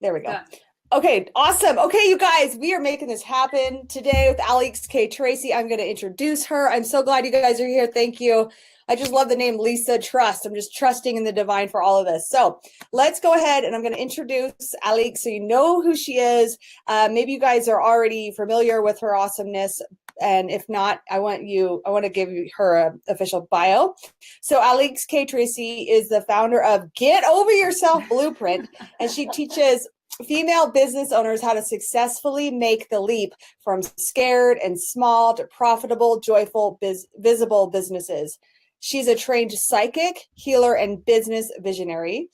There we go. Done. Okay, awesome. Okay, you guys, we are making this happen today with Alix K. Tracy. I'm going to introduce her. I'm so glad you guys are here. Thank you. I just love the name Lisa Trust. I'm just trusting in the divine for all of this. So let's go ahead and I'm going to introduce Alix so you know who she is. Maybe you guys are already familiar with her awesomeness. And if not, I want to give you her official bio. So Alix K. Tracy is the founder of Get Over Yourself Blueprint, and she teaches female business owners how to successfully make the leap from scared and small to profitable, joyful, visible businesses. She's a trained psychic, healer, and business visionary.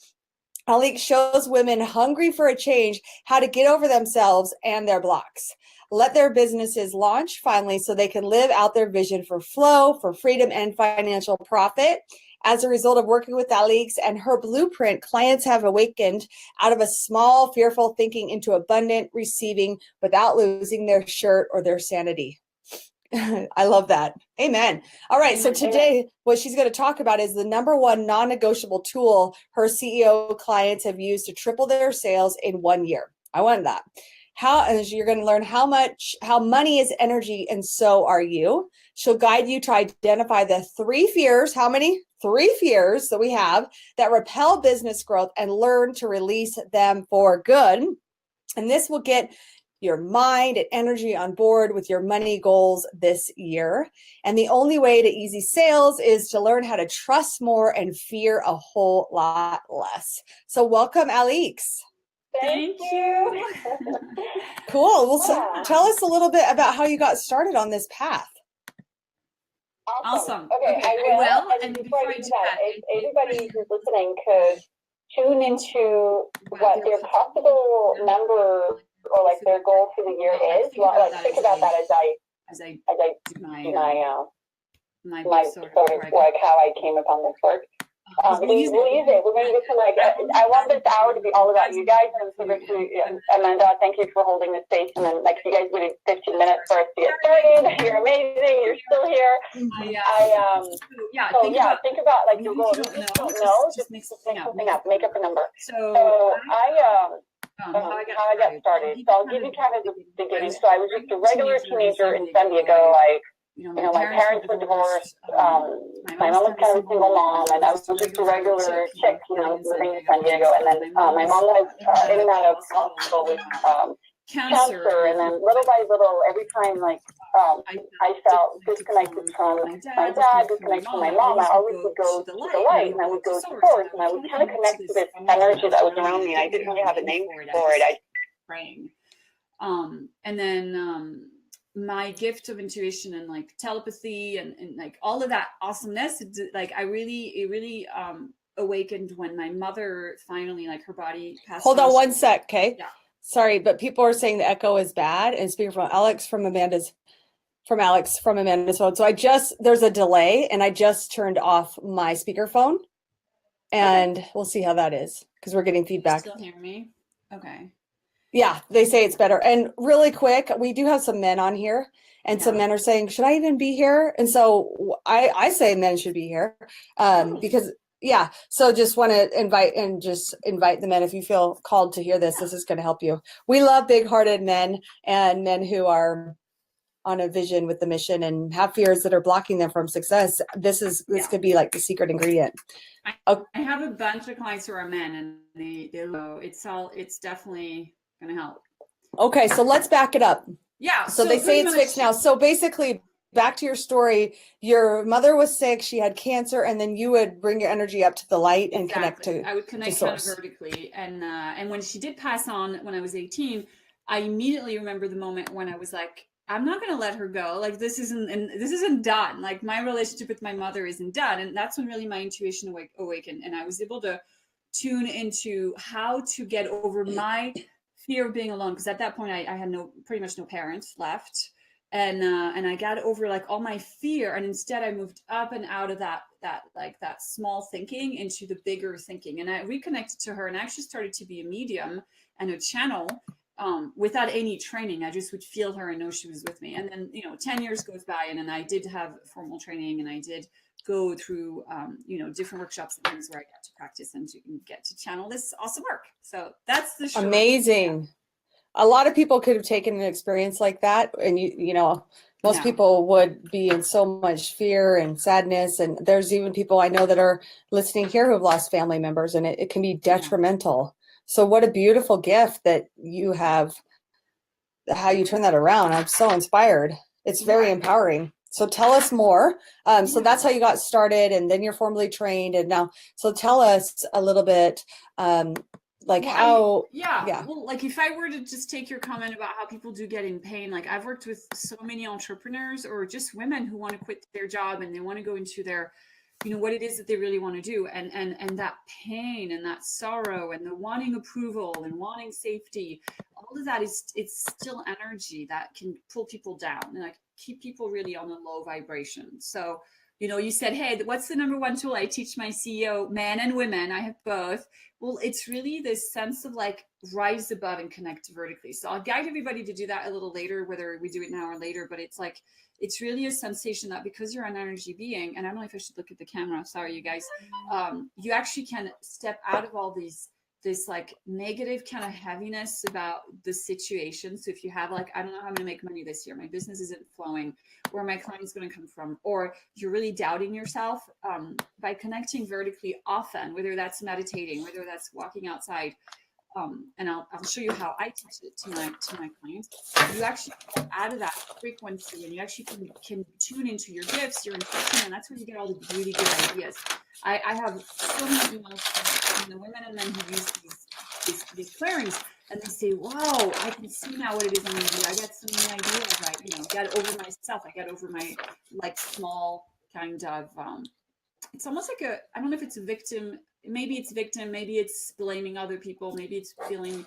Alix shows women hungry for a change how to get over themselves and their blocks. Let their businesses launch finally so they can live out their vision for flow, for freedom, and financial profit. As a result of working with Alix and her blueprint, clients have awakened out of a small, fearful thinking into abundant receiving without losing their shirt or their sanity. I love that. Amen. All right. So today, what she's going to talk about is the number one non-negotiable tool her CEO clients have used to triple their sales in 1 year. I wanted that. And you're going to learn how money is energy, and so are you. She'll guide you to identify the 3 fears. How many? 3 fears that we have that repel business growth, and learn to release them for good. And this will get your mind and energy on board with your money goals this year. And the only way to easy sales is to learn how to trust more and fear a whole lot less. So welcome, Alix. Thank you. Cool. Well, tell us a little bit about how you got started on this path. Awesome. Okay, I will. And before I do that, if everybody who's listening could tune into what their possible number or like their goal for the year is. Well, like think about that as I do my sort of like how I came upon this work. We'll use it. We're going to get to like, I want this hour to be all about you guys. And so Amanda, thank you for holding the space. And then like you guys waited 15 minutes for us to get started. You're amazing. You're still here. Think about like your goal. If you don't know, just make something up. Make up a number. So how I got started. So I'll give you kind of the beginning. So I was just a regular teenager in San Diego. My parents were divorced. My mom was kind of a single mom, and I was just a regular chick, living in San Diego. And then my mom was in and out of hospital with cancer. And then little by little, every time I felt disconnected from my dad, disconnected from my mom, I always would go to the light, and I would go to source, and I would kind of connect to this energy that was around me. I didn't really have a name for it. Praying. And then my gift of intuition and like telepathy and like all of that awesomeness, like it really awakened when my mother finally, like her body passed. Hold on 1 sec, okay? Yeah. Sorry, but people are saying the echo is bad, and speaking from Alex from Amanda's phone. So there's a delay, and I just turned off my speakerphone, and we'll see how that is because we're getting feedback. You still hear me? Okay. Yeah, they say it's better. And really quick, we do have some men on here, and some men are saying, should I even be here? And so I say men should be here because, yeah. So just want to invite the men. If you feel called to hear this, this is going to help you. We love big-hearted men and men who are on a vision with the mission and have fears that are blocking them from success. This could be like the secret ingredient. I have a bunch of clients who are men, and it's definitely going to help. Okay, so let's back it up. Yeah. So they say it's fixed now. So basically, back to your story, your mother was sick, she had cancer, and then you would bring your energy up to the light and connect to I would connect kind of vertically. And when she did pass on when I was 18, I immediately remember the moment when I was like, I'm not going to let her go. Like this isn't done. Like my relationship with my mother isn't done. And that's when really my intuition awakened. And I was able to tune into how to get over my fear of being alone. Because at that point I had pretty much no parents left. And I got over like all my fear. And instead I moved up and out of that small thinking into the bigger thinking. And I reconnected to her and actually started to be a medium and a channel. Without any training, I just would feel her and know she was with me. And then, 10 years goes by, and then I did have formal training, and I did go through, different workshops and things where I get to practice and to get to channel this awesome work. So that's the short. Amazing. A lot of people could have taken an experience like that, and most people would be in so much fear and sadness. And there's even people I know that are listening here who have lost family members, and it can be detrimental. So what a beautiful gift that you have, how you turn that around. I'm so inspired. It's very empowering. So tell us more. So that's how you got started, and then you're formally trained. And now, so tell us a little bit, Well, like if I were to just take your comment about how people do get in pain, like I've worked with so many entrepreneurs or just women who want to quit their job and they want to go into their, what it is that they really want to do. And that pain and that sorrow and the wanting approval and wanting safety, all of that it's still energy that can pull people down and like keep people really on a low vibration. So, you said, hey, what's the number one tool I teach my CEO, men and women? I have both. Well, it's really this sense of like rise above and connect vertically. So I'll guide everybody to do that a little later, whether we do it now or later, but it's really a sensation that because you're an energy being, and I don't know if I should look at the camera, sorry, you guys, you actually can step out of all this like negative kind of heaviness about the situation. So if you have like, I don't know how I'm gonna make money this year, my business isn't flowing, where my client's gonna come from, or you're really doubting yourself, by connecting vertically often, whether that's meditating, whether that's walking outside, and I'll show you how I teach it to my clients. You actually get out of that frequency, and you actually can tune into your gifts, your intuition, and that's where you get all the really good ideas. I have so many emails from the women and men who use these clearings, and they say, "Wow, I can see now what it is I'm going to do. I got so many ideas. I get over myself. I get over my like small kind of." It's almost like I don't know if it's a victim. Maybe it's victim. Maybe it's blaming other people. Maybe it's feeling,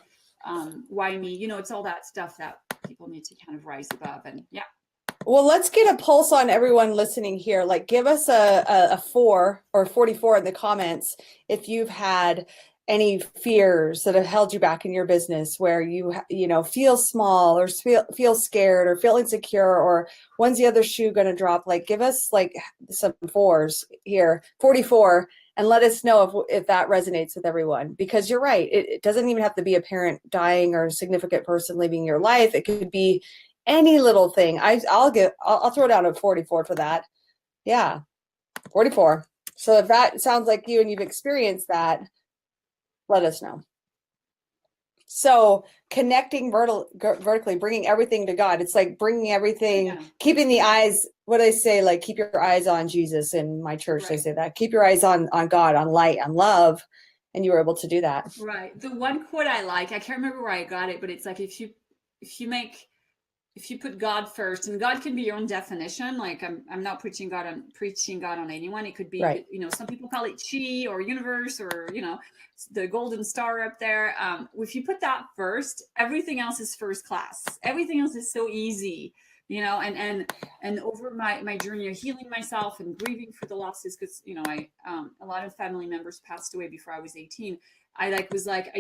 why me? It's all that stuff that people need to kind of rise above. And yeah. Well, let's get a pulse on everyone listening here. Like, give us a 4 or 44 in the comments if you've had any fears that have held you back in your business, where you feel small or feel scared or feel insecure, or when's the other shoe going to drop? Like, give us like some 4s here, 44, and let us know if that resonates with everyone, because you're right. It doesn't even have to be a parent dying or a significant person leaving your life. It could be any little thing. I'll throw down a 44 for that. Yeah, 44. So if that sounds like you and you've experienced that, let us know. So connecting vertically, bringing everything to God. It's like bringing everything, keeping the eyes, what do I say? Like, keep your eyes on Jesus. In my church, they say that. Keep your eyes on God, on light, on love. And you were able to do that. Right. The one quote I like, I can't remember where I got it, but it's like, if you put God first, and God can be your own definition. Like I'm not preaching God on anyone. It could be, right. Some people call it chi or universe, or, the golden star up there. If you put that first, everything else is first class. Everything else is so easy, and over my journey of healing myself and grieving for the losses, because, a lot of family members passed away before I was 18. I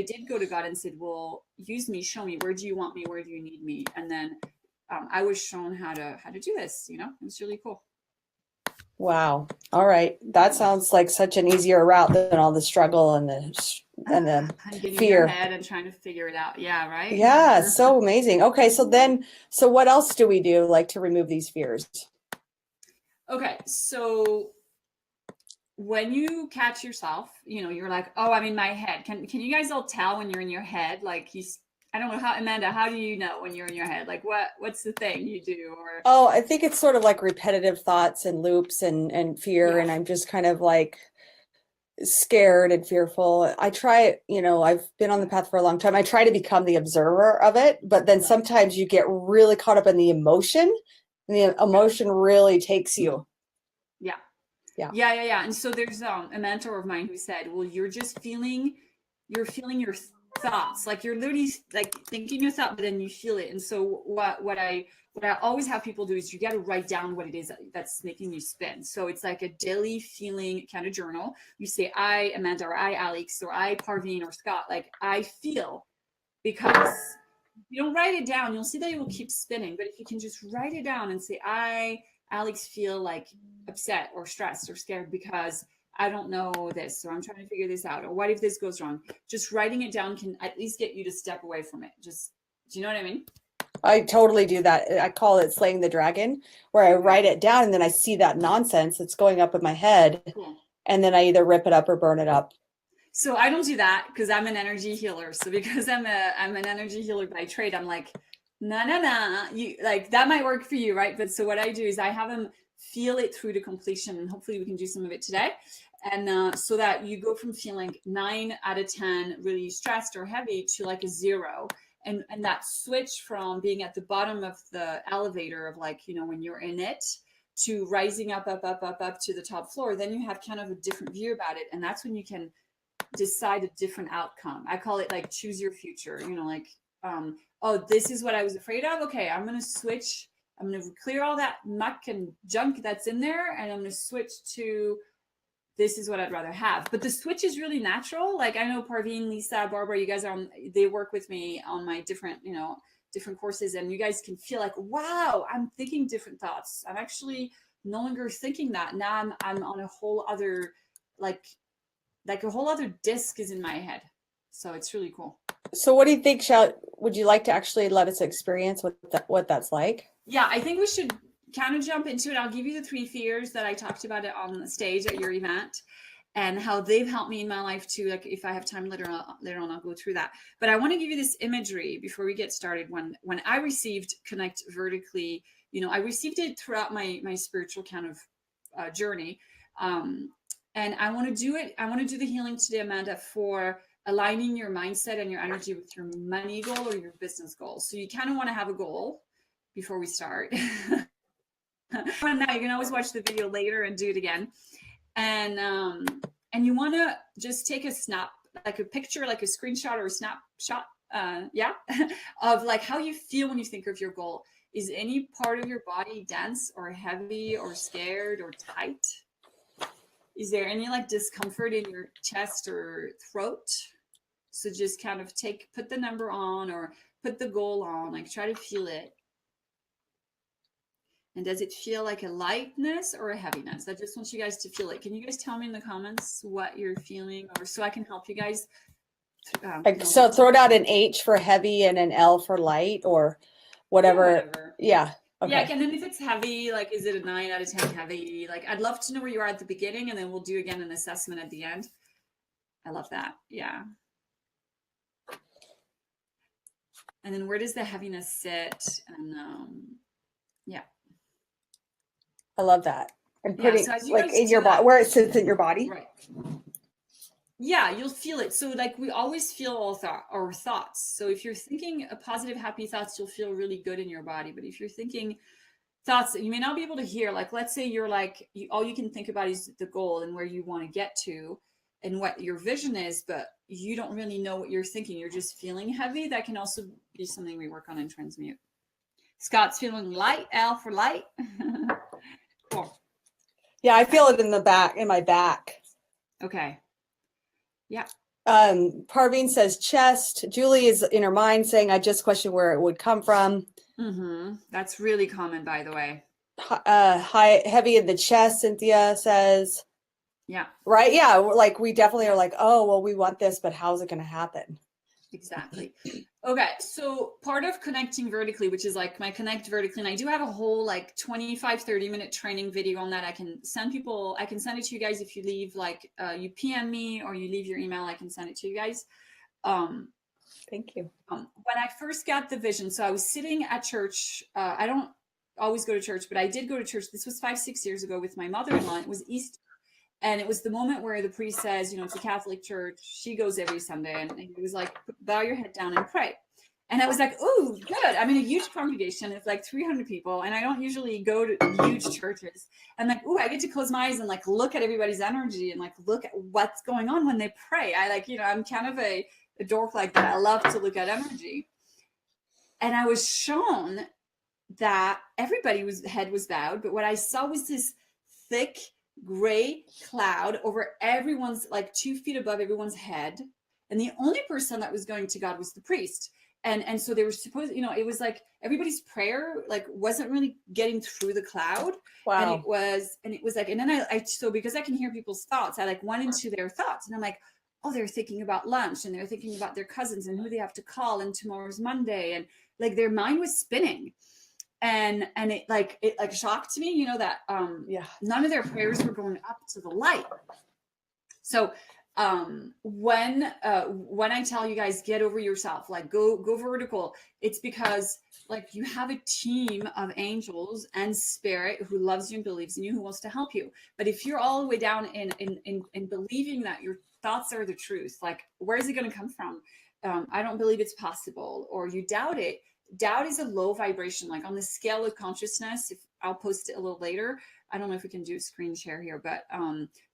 did go to God and said, well, use me, show me, where do you want me? Where do you need me? And then I was shown how to do this. It was really cool. Wow. All right. That sounds like such an easier route than all the struggle and the fear. In your head and trying to figure it out. Yeah. Right. Yeah. So amazing. Okay. So what else do we do, like, to remove these fears? Okay. So when you catch yourself, you're like, oh, I'm in my head. Can you guys all tell when you're in your head? Like, I don't know Amanda, how do you know when you're in your head? Like, what's the thing you do? Or I think it's sort of like repetitive thoughts and loops and fear. Yeah. And I'm just kind of like scared and fearful. I try, I've been on the path for a long time. I try to become the observer of it, but then sometimes you get really caught up in the emotion, and the emotion really takes you. Yeah. And so there's a mentor of mine who said, well, you're feeling your thoughts, like you're literally like thinking your thought, but then you feel it. And so what I always have people do is you got to write down what it is that's making you spin. So it's like a daily feeling kind of journal. You say, I, Amanda, or I, Alex, or I, Parveen, or Scott, like I feel, because you don't write it down, you'll see that it will keep spinning. But if you can just write it down and say, I Alex feel like upset or stressed or scared because I don't know this, or I'm trying to figure this out, or what if this goes wrong? Just writing it down can at least get you to step away from it. Just, do you know what I mean? I totally do that. I call it slaying the dragon, where I write it down and then I see that nonsense that's going up in my head, Cool. and then I either rip it up or burn it up. So I don't do that because I'm an energy healer. So because I'm an energy healer by trade, I'm like, nah. You like that might work for you, right? But so what I do is I have them feel it through to completion, and hopefully we can do some of it today. And so that you go from feeling 9 out of 10 really stressed or heavy to like a 0. And that switch from being at the bottom of the elevator of like, you know, when you're in it, to rising up to the top floor, then you have kind of a different view about it. And that's when you can decide a different outcome. I call it like choose your future, you know, like, oh, this is what I was afraid of. Okay, I'm going to switch. I'm going to clear all that muck and junk that's in there. And I'm going to switch to this is what I'd rather have. But the switch is really natural. Like I know Parveen, Lisa, Barbara, you guys they work with me on my different, you know, different courses, and you guys can feel like, wow, I'm thinking different thoughts. I'm actually no longer thinking that. Now I'm on a whole other, like a whole other disc is in my head. So it's really cool. So what do you think, would you like to actually let us experience what that's like? Yeah, I think we should kind of jump into it. I'll give you the 3 fears that I talked about it on the stage at your event, and how they've helped me in my life too. Like if I have time later on, I'll go through that. But I want to give you this imagery before we get started. When I received Connect Vertically, you know, I received it throughout my spiritual kind of journey. And I want to do it. I want to do the healing today, Amanda, for aligning your mindset and your energy with your money goal or your business goal. So you kind of want to have a goal before we start. And now you can always watch the video later and do it again. And you want to just take a snap, like a picture, like a screenshot or a snapshot, of like how you feel when you think of your goal. Is any part of your body dense or heavy or scared or tight? Is there any like discomfort in your chest or throat? So just kind of put the number on or put the goal on, like try to feel it. And does it feel like a lightness or a heaviness? I just want you guys to feel it. Can you guys tell me in the comments what you're feeling, or so I can help you guys? So throw out an H for heavy and an L for light, or whatever. Yeah. Okay. Yeah, and then if it's heavy, like is it a 9 out of 10 heavy? Like I'd love to know where you are at the beginning, and then we'll do again an assessment at the end. I love that. Yeah. And then where does the heaviness sit? And yeah. I love that. And putting so like in your body, where it sits in your body. Right. Yeah, you'll feel it. So like we always feel our thoughts. So if you're thinking a positive, happy thoughts, you'll feel really good in your body. But if you're thinking thoughts that you may not be able to hear, like let's say you're like, all you can think about is the goal and where you want to get to and what your vision is, but you don't really know what you're thinking. You're just feeling heavy. That can also be something we work on in Transmute. Scott's feeling light. L for light. Cool. Yeah, I feel it in my back. Okay. Yeah. Parveen says chest. Julie is in her mind saying, I just question where it would come from. Mm-hmm. That's really common, by the way. Heavy in the chest, Cynthia says. Yeah. Right. Yeah. Like we definitely are like, oh, well, we want this, but how's it going to happen? Exactly. Okay. So part of connecting vertically, which is like my Connect Vertically, and I do have a whole like 25-30 minute training video on that. I can send it to you guys. If you leave like you PM me or you leave your email, I can send it to you guys. Thank you. When I first got the vision, so I was sitting at church. I don't always go to church, but I did go to church. This was 5-6 years ago with my mother-in-law. It was Easter. And it was the moment where the priest says, you know, it's a Catholic church. She goes every Sunday. And he was like, bow your head down and pray. And I was like, oh, good. I'm in a huge congregation. It's like 300 people. And I don't usually go to huge churches. And like, oh, I get to close my eyes and like look at everybody's energy and like look at what's going on when they pray. I like, you know, I'm kind of a dork like that. I love to look at energy. And I was shown that everybody's head was bowed. But what I saw was this thick gray cloud over everyone's, like 2 feet above everyone's head, and the only person that was going to God was the priest. And so they were supposed, you know, it was like everybody's prayer like wasn't really getting through the cloud. Wow. And it was like, and then I so because I can hear people's thoughts, I like went into their thoughts, and I'm like, oh, they're thinking about lunch, and they're thinking about their cousins and who they have to call, and tomorrow's Monday, and like their mind was spinning. And it like shocked me, you know, that none of their prayers were going up to the light. So when I tell you guys, get over yourself, like go vertical, it's because like you have a team of angels and spirit who loves you and believes in you, who wants to help you. But if you're all the way down in believing that your thoughts are the truth, like where is it going to come from? I don't believe it's possible, or you doubt it. Doubt is a low vibration, like on the scale of consciousness. If I'll post it a little later. I don't know if we can do a screen share here, but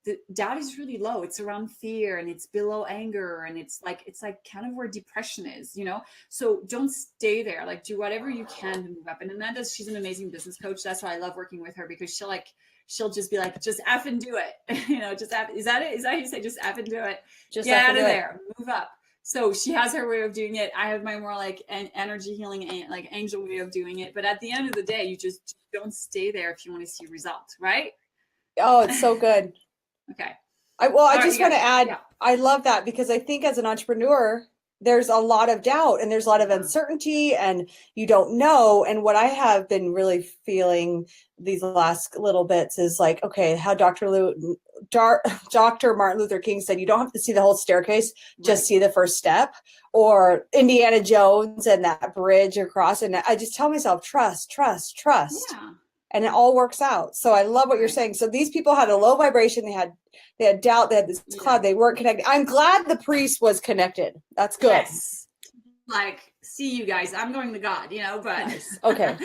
the doubt is really low. It's around fear, and it's below anger, and it's like kind of where depression is, you know. So don't stay there. Like do whatever you can to move up. And Amanda's, she's an amazing business coach. That's why I love working with her, because she'll just be like, just F and do it. You know, just F. Is that it? Is that how you say just F and do it? Just get out of there, move up. So she has her way of doing it. I have my more like an energy healing, like angel way of doing it. But at the end of the day, you just don't stay there if you want to see results, right? Oh, it's so good. Okay. I just want to add, I love that, because I think as an entrepreneur, there's a lot of doubt and there's a lot of uncertainty and you don't know. And what I have been really feeling these last little bits is like, okay, how Dr. Martin Luther King said, you don't have to see the whole staircase, just see the first step, or Indiana Jones and that bridge across. And I just tell myself, trust. Yeah. And it all works out. So I love what you're saying. So these people had a low vibration. They had doubt. They had this cloud. They weren't connected. I'm glad the priest was connected. That's good. Yes. Like, see you guys. I'm going to God, you know, but okay.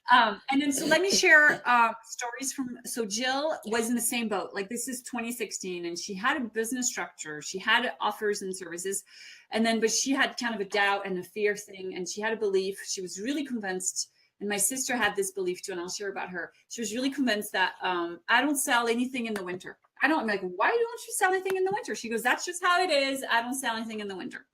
And then so let me share stories from. So Jill was in the same boat. Like this is 2016, and she had a business structure. She had offers and services, but she had kind of a doubt and a fear thing, and she had a belief. She was really convinced. And my sister had this belief too, and I'll share about her. She was really convinced that I don't sell anything in the winter. I'm like, why don't you sell anything in the winter? She goes, that's just how it is. I don't sell anything in the winter.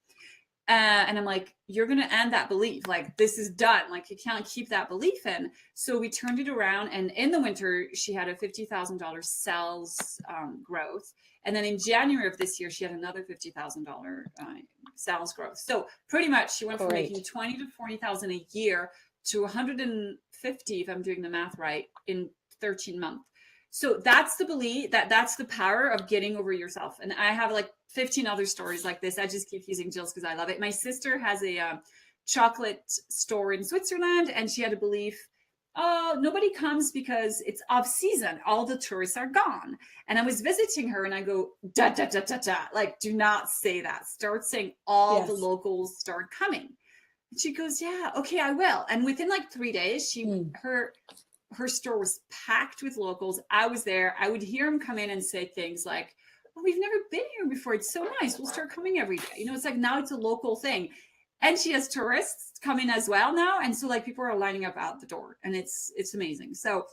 And I'm like, you're going to end that belief. Like, this is done. Like, you can't keep that belief in. So we turned it around. And in the winter, she had a $50,000 sales growth. And then in January of this year, she had another $50,000 sales growth. So pretty much she went from making 20 to 40,000 a year to 150, if I'm doing the math right, in 13 months. So that's the belief, that's the power of getting over yourself. And I have like 15 other stories like this. I just keep using Jill's because I love it. My sister has a chocolate store in Switzerland, and she had a belief, oh, nobody comes because it's off season. All the tourists are gone. And I was visiting her and I go, da, da, da, da, da. Like, do not say that. Start saying all the locals start coming. And she goes, yeah, okay, I will. And within like 3 days, her store was packed with locals. I was there. I would hear them come in and say things like, oh, we've never been here before. It's so nice. We'll start coming every day. You know, it's like now it's a local thing. And she has tourists coming as well now. And so like people are lining up out the door, and it's amazing. So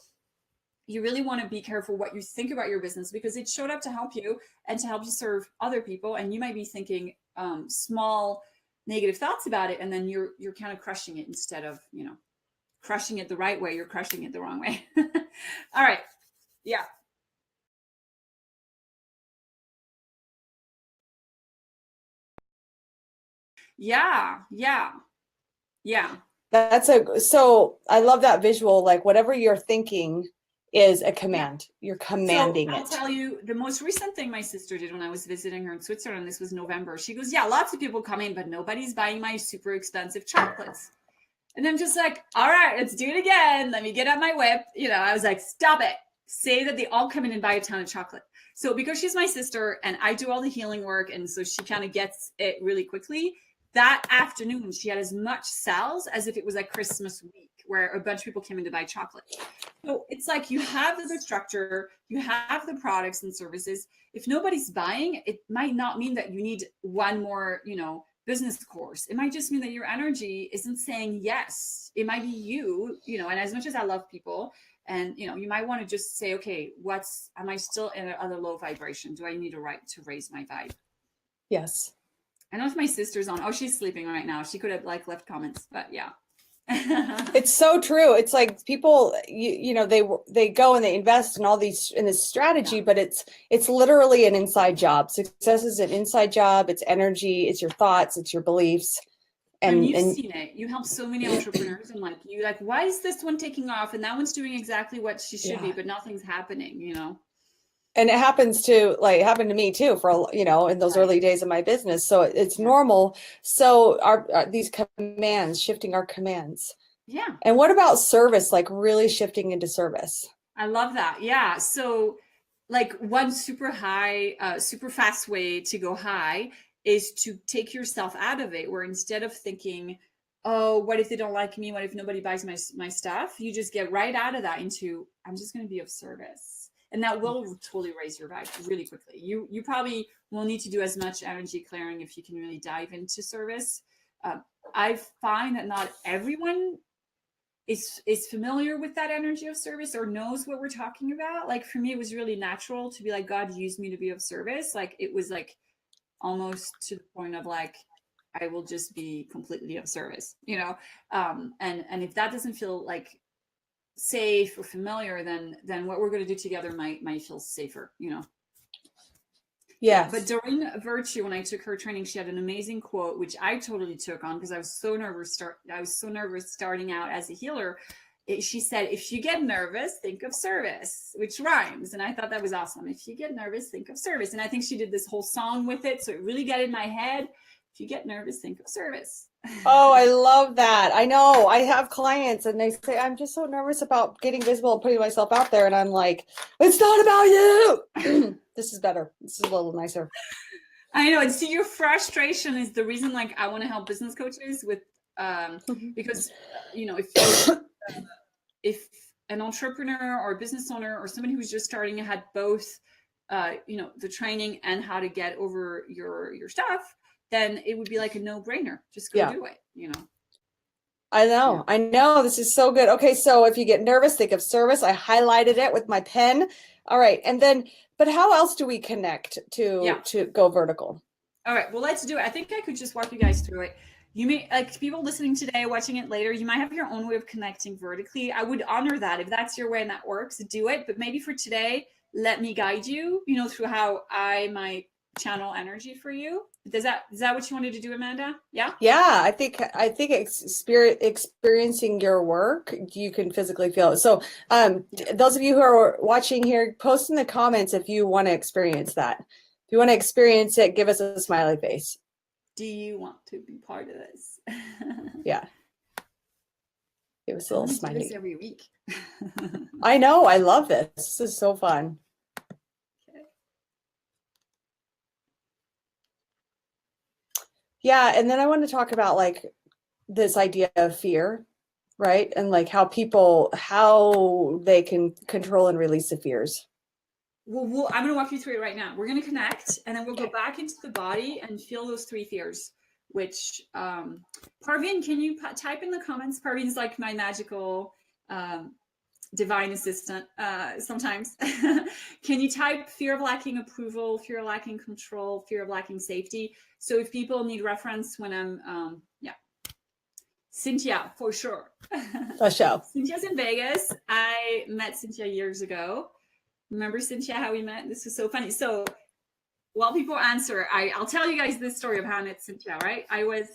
you really want to be careful what you think about your business, because it showed up to help you and to help you serve other people. And you might be thinking small negative thoughts about it, and then you're kind of crushing it instead of, you know, crushing it the right way. You're crushing it the wrong way. All right. Yeah. So I love that visual. Like whatever you're thinking is a command. You're commanding it. I'll tell you the most recent thing my sister did when I was visiting her in Switzerland. This was November. She goes, yeah, lots of people come in, but nobody's buying my super expensive chocolates. And I'm just like, all right, let's do it again. Let me get out my whip. You know, I was like, stop it. Say that they all come in and buy a ton of chocolate. So because she's my sister and I do all the healing work, and so she kind of gets it really quickly, that afternoon, she had as much sales as if it was like Christmas week, where a bunch of people came in to buy chocolate. So it's like you have the structure, you have the products and services. If nobody's buying, it might not mean that you need one more, you know, business course. It might just mean that your energy isn't saying yes. It might be you know, and as much as I love people, and, you know, you might want to just say, okay, am I still in another low vibration? Do I need to raise my vibe? Yes. I don't know if my sister's on. Oh, she's sleeping right now. She could have like left comments, but yeah. It's so true. It's like people, you know, they go and they invest in all these in this strategy, but it's literally an inside job. Success is an inside job. It's energy. It's your thoughts. It's your beliefs. And you've seen it. You help so many entrepreneurs, and like you, like, why is this one taking off, and that one's doing exactly what she should be, but nothing's happening. You know. And it happens to like it happened to me too for, you know, in those early days of my business. So it's normal. So our these commands, shifting our commands. Yeah. And what about service, like really shifting into service? I love that. Yeah. So like one super fast way to go high is to take yourself out of it, where instead of thinking, oh, what if they don't like me? What if nobody buys my stuff? You just get right out of that into, I'm just going to be of service. And that will totally raise your vibe really quickly. You probably won't need to do as much energy clearing if you can really dive into service. I find that not everyone is familiar with that energy of service or knows what we're talking about. Like for me, it was really natural to be like, God used me to be of service. Like it was like almost to the point of like, I will just be completely of service, you know? And if that doesn't feel like safe or familiar, then what we're going to do together might feel safer, you know. Yeah. But Doreen Virtue, when I took her training, she had an amazing quote, which I totally took on because I was so nervous starting out as a healer. She said, if you get nervous, think of service, which rhymes. And I thought that was awesome. If you get nervous, think of service. And I think she did this whole song with it, so it really got in my head. If you get nervous, think of service. Oh, I love that. I know I have clients and they say, I'm just so nervous about getting visible and putting myself out there. And I'm like, it's not about you. This is better. This is a little nicer. I know. And see, your frustration is the reason, like, I want to help business coaches with, because, you know, if an entrepreneur or a business owner or somebody who's just starting had both, you know, the training and how to get over your stuff, then it would be like a no-brainer. Just go do it, you know. I know. This is so good. Okay, so if you get nervous, think of service. I highlighted it with my pen. All right. And then, but how else do we connect to go vertical? All right. Well, let's do it. I think I could just walk you guys through it. You may, like people listening today, watching it later, you might have your own way of connecting vertically. I would honor that. If that's your way and that works, do it. But maybe for today, let me guide you, you know, through how I might channel energy for you. Is that what you wanted to do, Amanda? Yeah. I think experiencing your work, you can physically feel it. So those of you who are watching here, post in the comments if you want to experience that. If you want to experience it, give us a smiley face. Do you want to be part of this? Yeah. Give us a little smiley. Do this every week. I know. I love this. This is so fun. Yeah, and then I want to talk about like this idea of fear, right? And like how they can control and release the fears. Well, I'm going to walk you through it right now. We're going to connect, and then we'll go back into the body and feel those 3 fears, which Parveen, can you type in the comments? Parveen's like my magical divine assistant sometimes. Can you type fear of lacking approval, fear of lacking control, fear of lacking safety? So if people need reference when I'm, Cynthia, for sure. For sure. Cynthia's in Vegas. I met Cynthia years ago. Remember, Cynthia, how we met? This was so funny. So while people answer, I'll tell you guys this story of how I met Cynthia, right? I was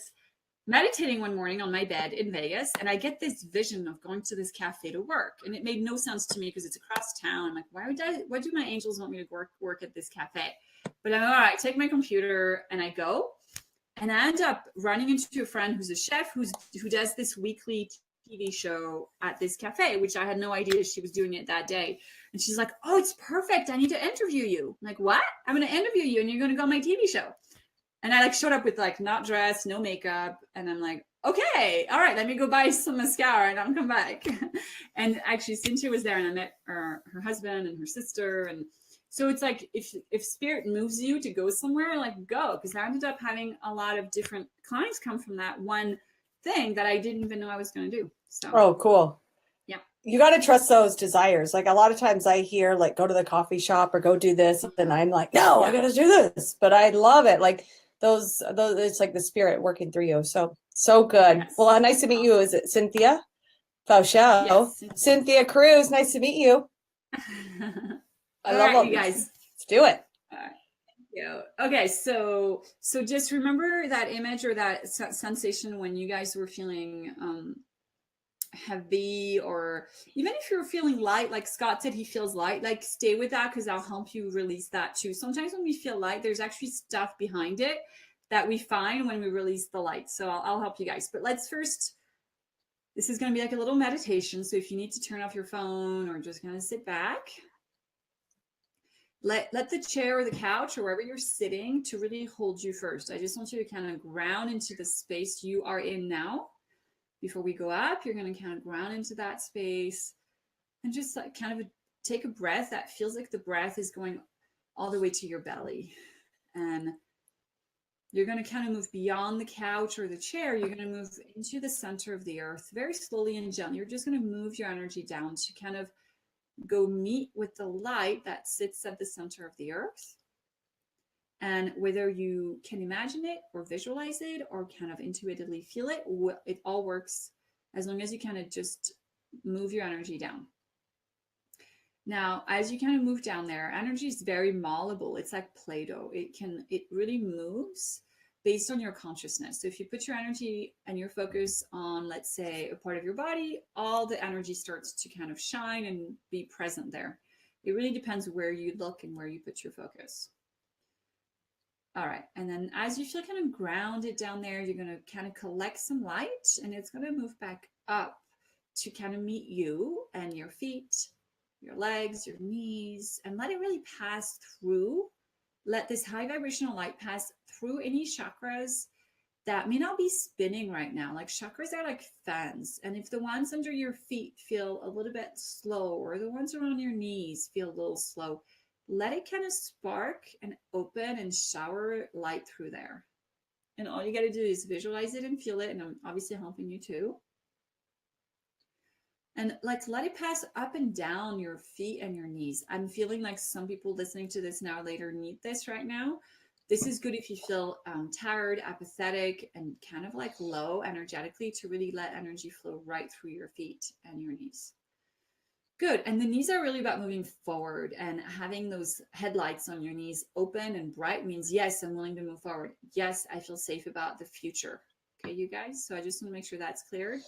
meditating one morning on my bed in Vegas, and I get this vision of going to this cafe to work. And it made no sense to me because it's across town. I'm like, why do my angels want me to work at this cafe? But I'm all right, take my computer and I go. And I end up running into a friend who's a chef who does this weekly TV show at this cafe, which I had no idea she was doing it that day. And she's like, oh, it's perfect. I need to interview you. I'm like, what? I'm going to interview you and you're going to go on my TV show. And I like showed up with like not dressed, no makeup. And I'm like, okay, all right, let me go buy some mascara and I'll come back. And actually Cynthia was there and I met her husband and her sister. And so it's like, if spirit moves you to go somewhere, like go. Because I ended up having a lot of different clients come from that one thing that I didn't even know I was going to do. So. Oh, cool. Yeah. You got to trust those desires. Like a lot of times I hear like, go to the coffee shop or go do this. And I'm like, no, I got to do this. But I love it. Like it's like the spirit working through you. So good. Yes. Well, nice to meet you. Is it Cynthia Fauchel? Yes. Cynthia Cruz, nice to meet you. I love all you guys. Let's do it. All right. Yeah. Okay. So just remember that image or that sensation when you guys were feeling heavy, or even if you're feeling light, like Scott said, he feels light, like stay with that because I'll help you release that too. Sometimes when we feel light, there's actually stuff behind it that we find when we release the light. So I'll help you guys. But let's first, this is going to be like a little meditation. So if you need to turn off your phone or just kind of sit back, let the chair or the couch or wherever you're sitting to really hold you first. I just want you to kind of ground into the space you are in now. Before we go up, you're going to kind of ground into that space and just like kind of take a breath that feels like the breath is going all the way to your belly. And you're going to kind of move beyond the couch or the chair. You're going to move into the center of the earth very slowly and gently. You're just going to move your energy down to kind of go meet with the light that sits at the center of the earth. And whether you can imagine it or visualize it or kind of intuitively feel it, it all works as long as you kind of just move your energy down. Now, as you kind of move down there, energy is very malleable. It's like Play-Doh. It really moves based on your consciousness. So if you put your energy and your focus on, let's say, a part of your body, all the energy starts to kind of shine and be present there. It really depends where you look and where you put your focus. All right. And then as you feel kind of grounded down there, you're going to kind of collect some light and it's going to move back up to kind of meet you and your feet, your legs, your knees, and let it really pass through. Let this high vibrational light pass through any chakras that may not be spinning right now. Like chakras are like fans. And if the ones under your feet feel a little bit slow or the ones around your knees feel a little slow, let it kind of spark and open and shower light through there. And all you got to do is visualize it and feel it. And I'm obviously helping you too. And like let it pass up and down your feet and your knees. I'm feeling like some people listening to this now later need this right now. This is good if you feel tired, apathetic, and kind of like low energetically, to really let energy flow right through your feet and your knees. Good. And the knees are really about moving forward, and having those headlights on your knees open and bright means, yes, I'm willing to move forward. Yes, I feel safe about the future. Okay, you guys? So I just want to make sure that's cleared.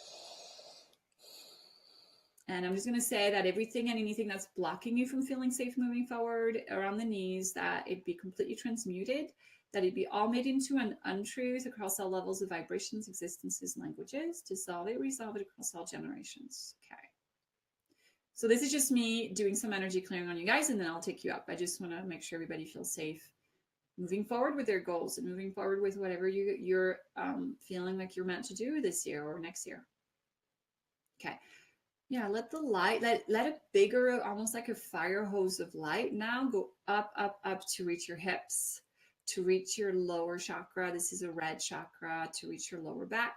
And I'm just going to say that everything and anything that's blocking you from feeling safe moving forward around the knees, that it be completely transmuted, that it be all made into an untruth across all levels of vibrations, existences, languages, dissolve it, resolve it across all generations. Okay. So this is just me doing some energy clearing on you guys, and then I'll take you up. I just want to make sure everybody feels safe moving forward with their goals and moving forward with whatever you're feeling like you're meant to do this year or next year. Okay. Yeah, let the light, let a bigger, almost like a fire hose of light now go up, up, up to reach your hips, to reach your lower chakra. This is a red chakra, to reach your lower back.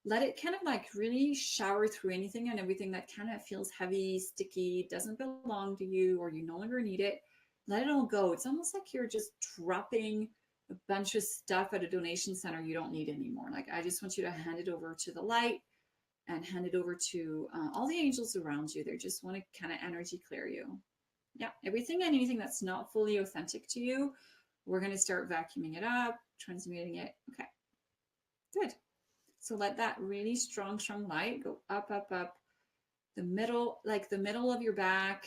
Let it kind of like really shower through anything and everything that kind of feels heavy, sticky, doesn't belong to you, or you no longer need it. Let it all go. It's almost like you're just dropping a bunch of stuff at a donation center you don't need anymore. Like, I just want you to hand it over to the light and hand it over to all the angels around you. They just want to kind of energy clear you. Yeah, everything and anything that's not fully authentic to you, we're going to start vacuuming it up, transmuting it. Okay, good. So let that really strong light go up, up, up. The middle, like the middle of your back,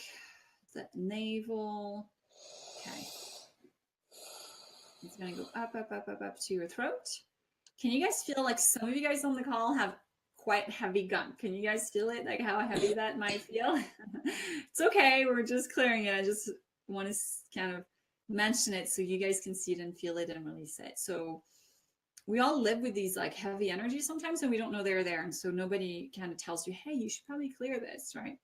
the navel. Okay. It's going to go up, up, up, up, up to your throat. Can you guys feel like some of you guys on the call have quite heavy gunk? Can you guys feel it? Like how heavy that might feel? It's okay. We're just clearing it. I just want to kind of mention it so you guys can see it and feel it and release it. So we all live with these like heavy energies sometimes and we don't know they're there. And so nobody kind of tells you, hey, you should probably clear this, right?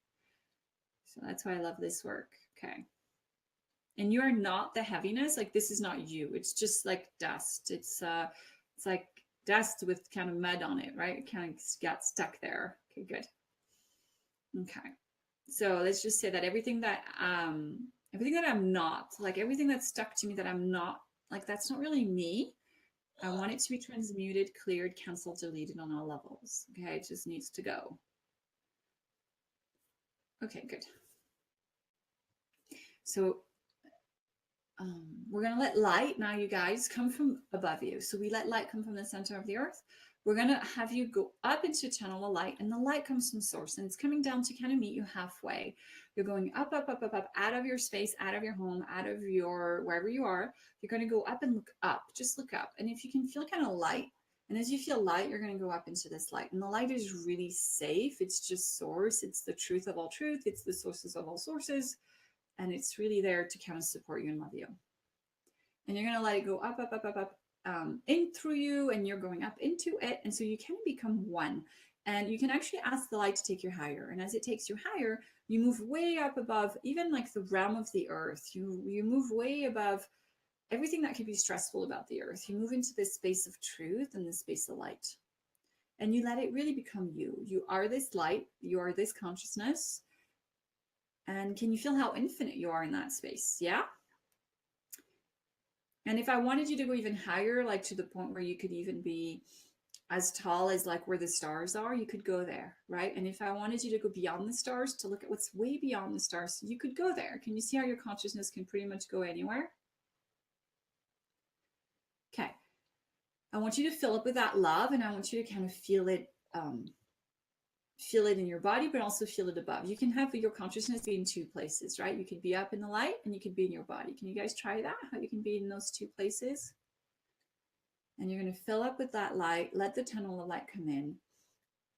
So that's why I love this work. Okay. And you are not the heaviness. Like, this is not you. It's just like dust. It's like dust with kind of mud on it, right? It kind of got stuck there. Okay, good. Okay. So let's just say that everything that I'm not, like everything that's stuck to me that I'm not, like, that's not really me. I want it to be transmuted, cleared, canceled, deleted on all levels. Okay, it just needs to go. Okay, good. So we're going to let light now, you guys, come from above you. So we let light come from the center of the earth. We're going to have you go up into a tunnel of light, and the light comes from source, and it's coming down to kind of meet you halfway. You're going up, up, up, up, up, out of your space, out of your home, out of your, wherever you are. You're going to go up and look up, just look up. And if you can feel kind of light, and as you feel light, you're going to go up into this light. And the light is really safe. It's just source. It's the truth of all truth. It's the sources of all sources. And it's really there to kind of support you and love you. And you're going to let it go up, up, up, up, up, in through you, and you're going up into it. And so you can become one. And you can actually ask the light to take you higher. And as it takes you higher, you move way up above, even like the realm of the earth. You move way above everything that could be stressful about the earth. You move into this space of truth and this space of light. And you let it really become you. You are this light. You are this consciousness. And can you feel how infinite you are in that space? Yeah? And if I wanted you to go even higher, like to the point where you could even be as tall as like where the stars are, you could go there, right? And if I wanted you to go beyond the stars to look at what's way beyond the stars, you could go there. Can you see how your consciousness can pretty much go anywhere? Okay. I want you to fill up with that love, and I want you to kind of feel it in your body, but also feel it above. You can have your consciousness be in two places, right? You could be up in the light, and you could be in your body. Can you guys try that? How you can be in those two places? And you're going to fill up with that light, let the tunnel of light come in,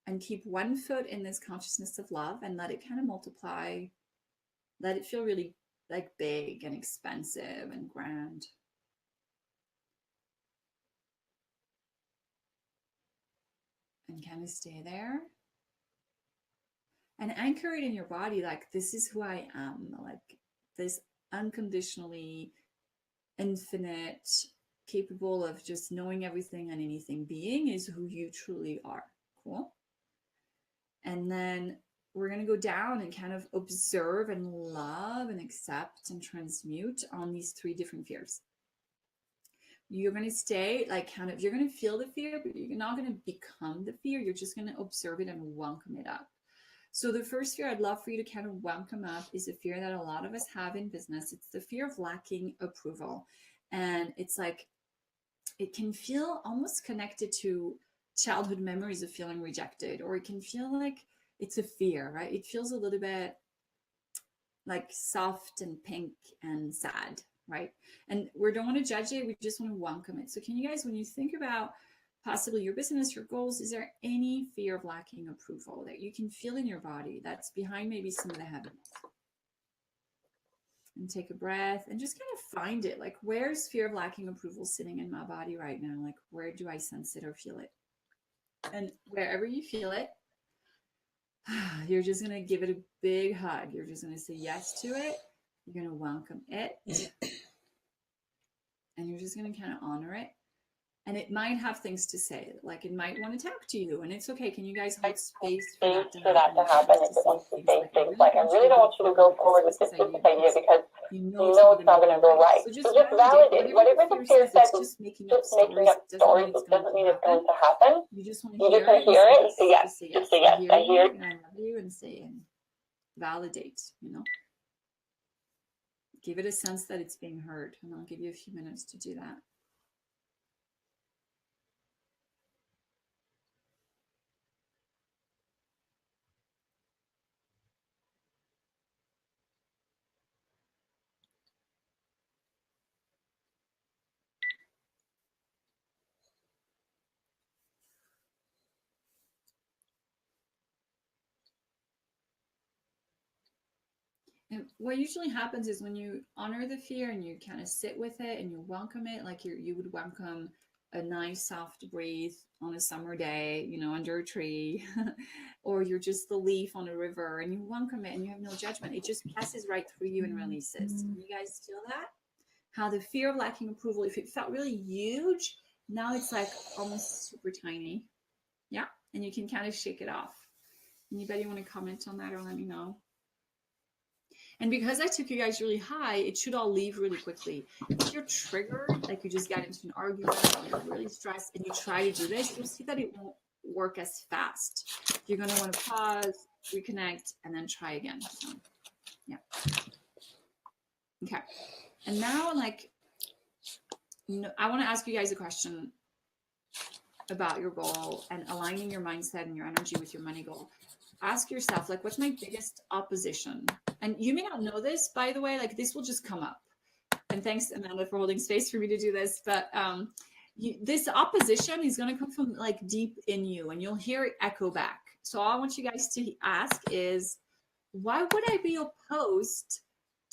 and keep one foot in this consciousness of love, and let it kind of multiply. Let it feel really like big and expensive and grand. And kind of stay there. And anchor it in your body, like, this is who I am, like this unconditionally infinite, capable of just knowing everything and anything being is who you truly are. Cool. And then we're going to go down and kind of observe and love and accept and transmute on these three different fears. You're going to stay like kind of, you're going to feel the fear, but you're not going to become the fear. You're just going to observe it and welcome it up. So the first fear I'd love for you to kind of welcome up is a fear that a lot of us have in business. It's the fear of lacking approval. And it's like, it can feel almost connected to childhood memories of feeling rejected, or it can feel like it's a fear, right? It feels a little bit like soft and pink and sad, right? And we don't want to judge it. We just want to welcome it. So can you guys, when you think about possibly your business, your goals, is there any fear of lacking approval that you can feel in your body that's behind maybe some of the heaviness? And take a breath and just kind of find it. Like, where's fear of lacking approval sitting in my body right now? Like, where do I sense it or feel it? And wherever you feel it, you're just going to give it a big hug. You're just going to say yes to it. You're going to welcome it. And you're just going to kind of honor it. And it might have things to say, like it might want to talk to you, and it's okay. Can you guys hold space for that to happen? If it wants to say things like, I really don't want you to go forward with this idea because you know it's not going to go right. So just validate whatever the fear says. It's just making up stories. It doesn't mean it's going to happen. You just want to hear it and say yes. Just say yes. I hear it. And I love you, and say and validate. You know, give it a sense that it's being heard, and I'll give you a few minutes to do that. And what usually happens is when you honor the fear and you kind of sit with it and you welcome it, like you would welcome a nice soft breeze on a summer day, you know, under a tree, or you're just the leaf on a river, and you welcome it and you have no judgment. It just passes right through you and releases. Can you guys feel that? How the fear of lacking approval, if it felt really huge, now it's like almost super tiny. Yeah. And you can kind of shake it off. Anybody want to comment on that or let me know? And because I took you guys really high, it should all leave really quickly. If you're triggered, like you just got into an argument or you're really stressed and you try to do this, you'll see that it won't work as fast. You're going to want to pause, reconnect, and then try again. So, yeah. Okay. And now, like, I want to ask you guys a question about your goal and aligning your mindset and your energy with your money goal. Ask yourself, like, what's my biggest opposition? And you may not know this, by the way, like this will just come up. And thanks, Amanda, for holding space for me to do this. But this opposition is going to come from like deep in you and you'll hear it echo back. So all I want you guys to ask is, why would I be opposed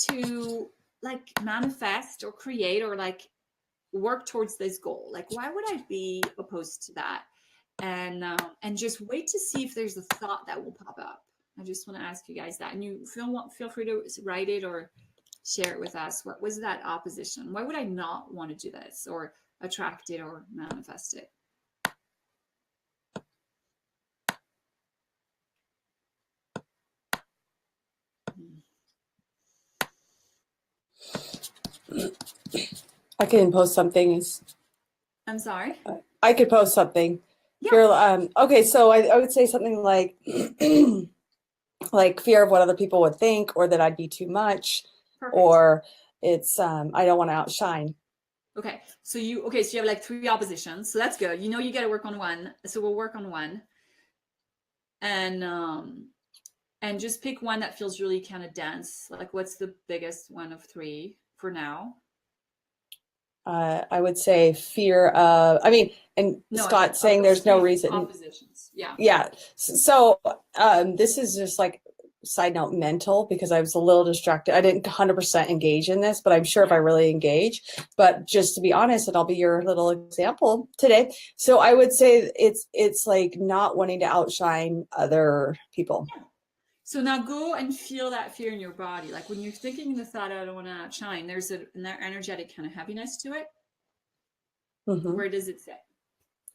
to like manifest or create or like work towards this goal? Like, why would I be opposed to that? And just wait to see if there's a thought that will pop up. I just want to ask you guys that, and you feel free to write it or share it with us. What was that opposition? Why would I not want to do this or attract it or manifest it? I can post something. I'm sorry? I could post something. Yeah. Okay, so I would say something like, like fear of what other people would think, or that I'd be too much, Perfect. or it's I don't want to outshine. Okay, so you have like 3 oppositions, so that's good. You know you got to work on one, so we'll work on one, and just pick one that feels really kind of dense. Like, what's the biggest one of 3 for now? I would say fear of, Scott saying there's no reason. Oppositions. Yeah. Yeah. So this is just like side note mental, because I was a little distracted. I didn't 100% engage in this, but I'm sure if I really engage, but just to be honest, and I'll be your little example today. So I would say it's like not wanting to outshine other people. Yeah. So now go and feel that fear in your body. Like when you're thinking the thought, I don't want to outshine, there's an energetic kind of heaviness to it. Mm-hmm. Where does it say?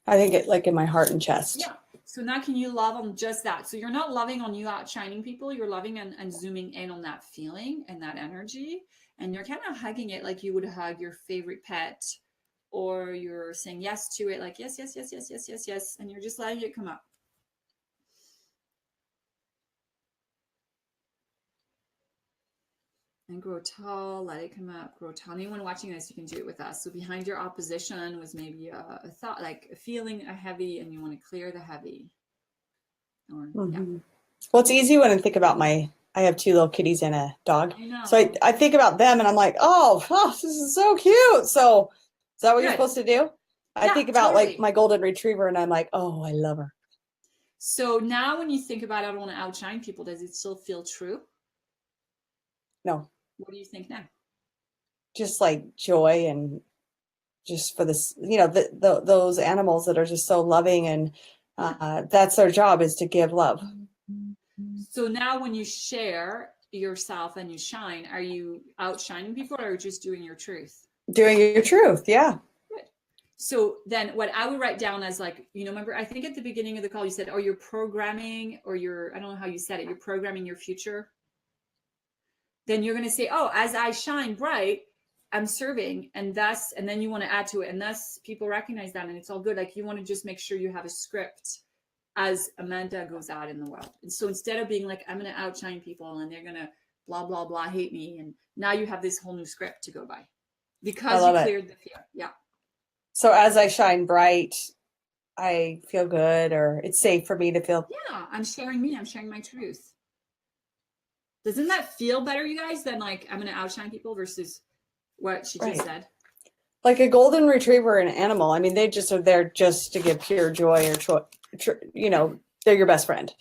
I think it like in my heart and chest. Yeah. So now can you love on just that? So you're not loving on you outshining people. You're loving and zooming in on that feeling and that energy. And you're kind of hugging it like you would hug your favorite pet, or you're saying yes to it. Like, yes, yes, yes, yes, yes, yes, yes. And you're just letting it come up. And grow tall, let it come up, grow tall. Anyone watching this, you can do it with us. So behind your opposition was maybe a thought, like a feeling, a heavy, and you want to clear the heavy. Or, mm-hmm. Yeah. Well, it's easy when I think about I have 2 little kitties and a dog. So I think about them and I'm like, oh, this is so cute. So is that what you're supposed to do? I think about like my golden retriever and I'm like, oh, I love her. So now when you think about, I don't want to outshine people, does it still feel true? No. What do you think now? Just like joy, and just for this, those animals that are just so loving, and that's their job, is to give love. So now when you share yourself and you shine, are you outshining people, or are you just doing your truth? Doing your truth, yeah. Good. So then what I would write down as like, remember, I think at the beginning of the call you said, you're programming, or I don't know how you said it, you're programming your future. Then you're going to say, as I shine bright, I'm serving, and then you want to add to it, and thus people recognize that, and it's all good. Like, you want to just make sure you have a script as Amanda goes out in the world. And so instead of being like, I'm going to outshine people and they're going to blah, blah, blah, hate me, and now you have this whole new script to go by because you cleared the fear. Yeah. So as I shine bright, I feel good, or it's safe for me to feel. Yeah, I'm sharing me. I'm sharing my truth. Doesn't that feel better, you guys, than like, I'm going to outshine people versus what she just said? Like a golden retriever, an animal. I mean, they just are there just to give pure joy, or they're your best friend.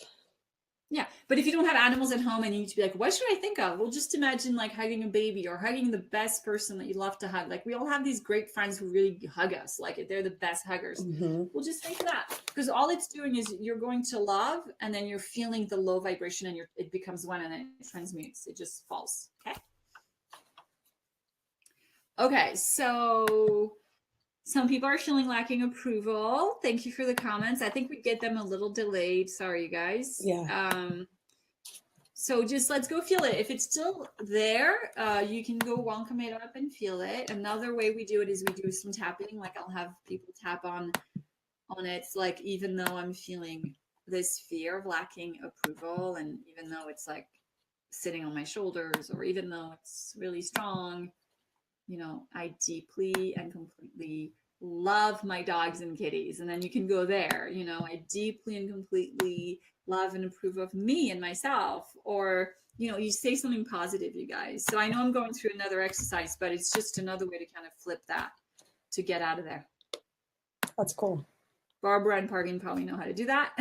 Yeah, but if you don't have animals at home and you need to be like, what should I think of? Well, just imagine like hugging a baby or hugging the best person that you love to hug. Like, we all have these great friends who really hug us. Like, they're the best huggers. Mm-hmm. Well, just think of that, because all it's doing is you're going to love, and then you're feeling the low vibration, and it becomes one, and then it transmutes. It just falls. Okay, so some people are feeling lacking approval. Thank you for the comments. I think we get them a little delayed. Sorry, you guys. Yeah. So just let's go feel it. If it's still there, you can go welcome it up and feel it. Another way we do it is we do some tapping. Like I'll have people tap on it. Like even though I'm feeling this fear of lacking approval, and even though it's like sitting on my shoulders, or even though it's really strong, you know, I deeply and completely love my dogs and kitties. And then you can go there, you know, I deeply and completely love and approve of me and myself. Or, you know, you say something positive, you guys. So I know I'm going through another exercise, but it's just another way to kind of flip that to get out of there. That's cool. Barbara and Parveen probably know how to do that.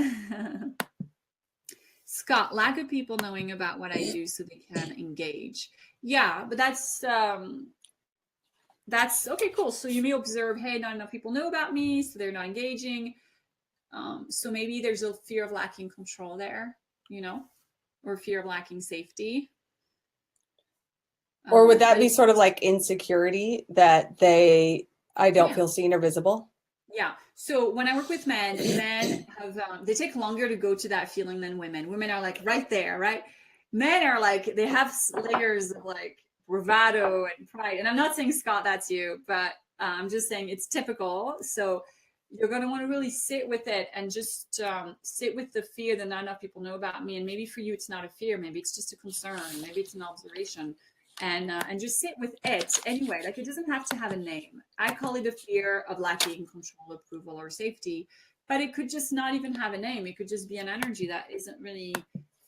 Scott, lack of people knowing about what I do so they can engage. Yeah, but that's okay, cool. So you may observe, hey, not enough people know about me, so they're not engaging. So maybe there's a fear of lacking control there, you know, or fear of lacking safety. Or would that be sort of like insecurity that I don't feel seen or visible? Yeah. So when I work with men have, they take longer to go to that feeling than women. Women are like right there, right? Men are like, they have layers of like bravado and pride. And I'm not saying, Scott, that's you, but I'm just saying it's typical. So you're going to want to really sit with it and just sit with the fear that not enough people know about me. And maybe for you, it's not a fear. Maybe it's just a concern. Maybe it's an observation. And just sit with it anyway. Like it doesn't have to have a name. I call it a fear of lacking control, approval, or safety, but it could just not even have a name. It could just be an energy that isn't really